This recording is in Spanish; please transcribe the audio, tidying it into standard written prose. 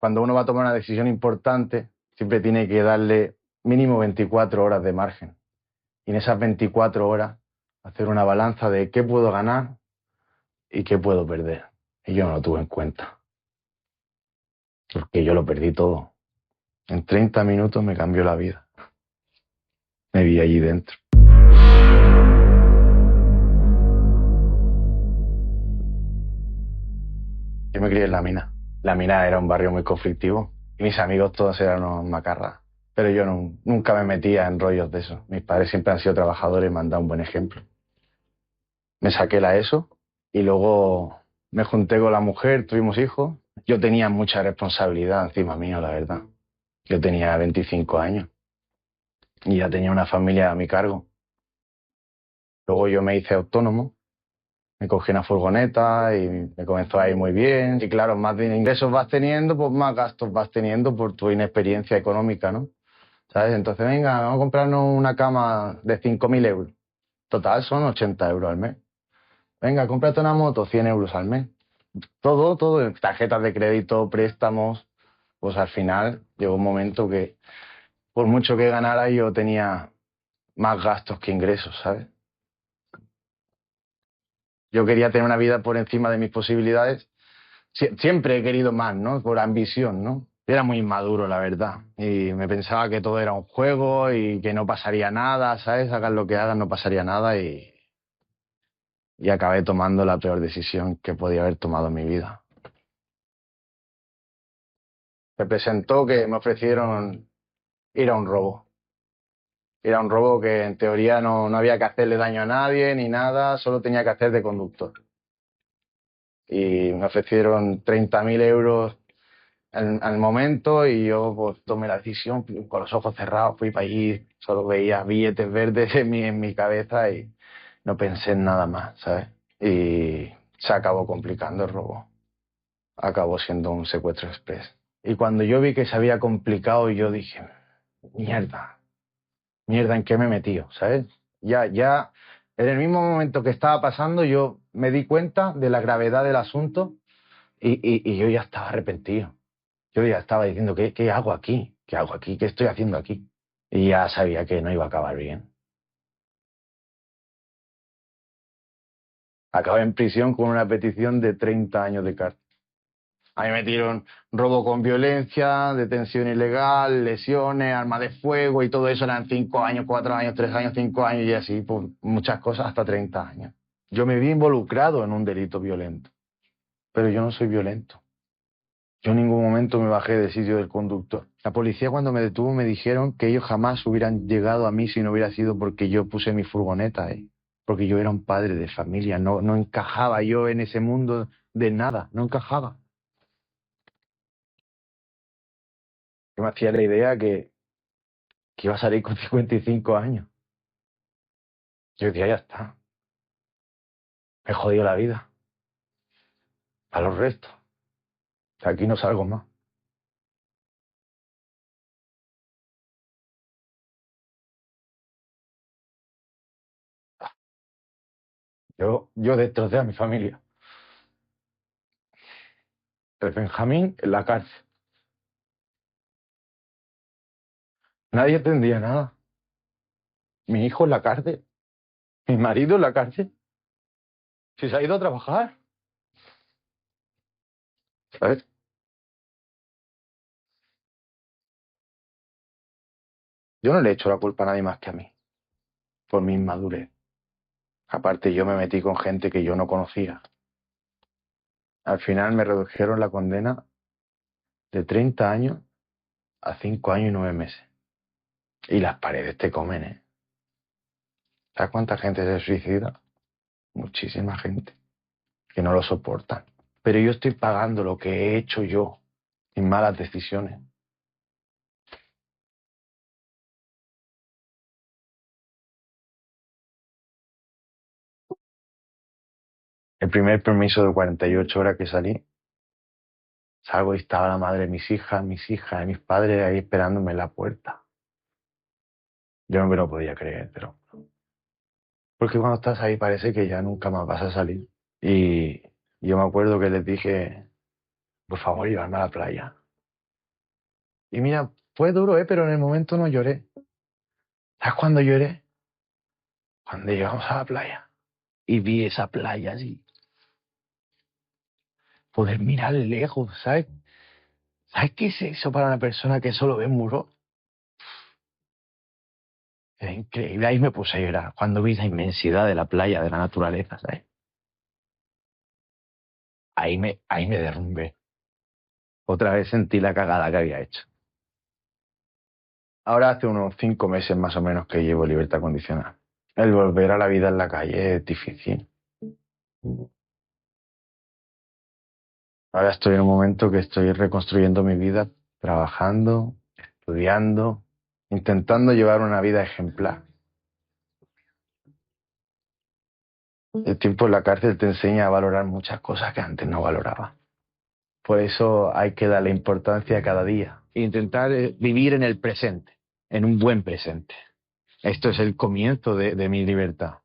cuando uno va a tomar una decisión importante, siempre tiene que darle mínimo 24 horas de margen. Y en esas 24 horas, hacer una balanza de qué puedo ganar y qué puedo perder. Y yo no lo tuve en cuenta, porque yo lo perdí todo. En 30 minutos me cambió la vida. Me vi allí dentro. Yo me crié en La Mina. La Mina era un barrio muy conflictivo y mis amigos todos eran unos macarras. Pero yo nunca me metía en rollos de eso. Mis padres siempre han sido trabajadores y me han dado un buen ejemplo. Me saqué la ESO y luego me junté con la mujer, tuvimos hijos. Yo tenía mucha responsabilidad encima mío, la verdad. Yo tenía 25 años y ya tenía una familia a mi cargo. Luego yo me hice autónomo, me cogí una furgoneta y me comenzó a ir muy bien. Y claro, más de ingresos vas teniendo, pues más gastos vas teniendo por tu inexperiencia económica, ¿no? ¿Sabes? Entonces, venga, vamos a comprarnos una cama de 5.000 euros. Total, son 80 euros al mes. Venga, cómprate una moto, 100 euros al mes. Todo, tarjetas de crédito, préstamos. Pues al final llegó un momento que, por mucho que ganara, yo tenía más gastos que ingresos, ¿sabes? Yo quería tener una vida por encima de mis posibilidades. Siempre he querido más, ¿no? Por ambición, ¿no? Era muy inmaduro, la verdad. Y me pensaba que todo era un juego y que no pasaría nada, ¿sabes? Hagas lo que hagas, no pasaría nada y acabé tomando la peor decisión que podía haber tomado en mi vida. Se presentó que me ofrecieron ir a un robo. Ir a un robo que en teoría no había que hacerle daño a nadie ni nada, solo tenía que hacer de conductor. Y me ofrecieron 30.000 euros al momento y yo pues tomé la decisión con los ojos cerrados, fui para allí, solo veía billetes verdes en mi cabeza y no pensé en nada más, ¿sabes? Y se acabó complicando el robo. Acabó siendo un secuestro express. Y cuando yo vi que se había complicado, yo dije, mierda, mierda, ¿en qué me he metido? ¿Sabes? Ya, en el mismo momento que estaba pasando, yo me di cuenta de la gravedad del asunto y yo ya estaba arrepentido. Yo ya estaba diciendo, ¿qué hago aquí? ¿Qué hago aquí? ¿Qué estoy haciendo aquí? Y ya sabía que no iba a acabar bien. Acabé en prisión con una petición de 30 años de cárcel. A mí me metieron robo con violencia, detención ilegal, lesiones, arma de fuego y todo eso eran 5 años, 4 años, 3 años, 5 años y así, pues muchas cosas hasta 30 años. Yo me vi involucrado en un delito violento, pero yo no soy violento. Yo en ningún momento me bajé del sitio del conductor. La policía cuando me detuvo me dijeron que ellos jamás hubieran llegado a mí si no hubiera sido porque yo puse mi furgoneta ahí. Porque yo era un padre de familia, no encajaba yo en ese mundo de nada, no encajaba. Yo me hacía la idea que iba a salir con 55 años. Yo decía, ya está, me he jodido la vida. A los restos. De aquí no salgo más. Yo destrocé a mi familia. El Benjamín en la cárcel. Nadie entendía nada. Mi hijo en la cárcel. Mi marido en la cárcel. Si se ha ido a trabajar. ¿Sabes? Yo no le he hecho la culpa a nadie más que a mí. Por mi inmadurez. Aparte, yo me metí con gente que yo no conocía. Al final me redujeron la condena de 30 años a 5 años y 9 meses. Y las paredes te comen, ¿eh? ¿Sabes cuánta gente se suicida? Muchísima gente. Que no lo soportan. Pero yo estoy pagando lo que he hecho yo. Sin malas decisiones. El primer permiso de 48 horas que salí, salgo y estaba la madre de mis hijas y mis padres ahí esperándome en la puerta. Yo no me lo podía creer, pero... Porque cuando estás ahí parece que ya nunca más vas a salir. Y yo me acuerdo que les dije, por favor, llevarme a la playa. Y mira, fue duro, pero en el momento no lloré. ¿Sabes cuándo lloré? Cuando llegamos a la playa y vi esa playa allí. Poder mirar lejos, ¿sabes? ¿Sabes qué es eso para una persona que solo ve muros? Es increíble. Ahí me puse a llorar cuando vi la inmensidad de la playa, de la naturaleza, ¿sabes? Ahí me derrumbé. Otra vez sentí la cagada que había hecho. Ahora hace unos 5 meses más o menos que llevo libertad condicional. El volver a la vida en la calle es difícil. Ahora estoy en un momento que estoy reconstruyendo mi vida, trabajando, estudiando, intentando llevar una vida ejemplar. El tiempo en la cárcel te enseña a valorar muchas cosas que antes no valoraba. Por eso hay que darle importancia a cada día. E intentar vivir en el presente, en un buen presente. Esto es el comienzo de mi libertad.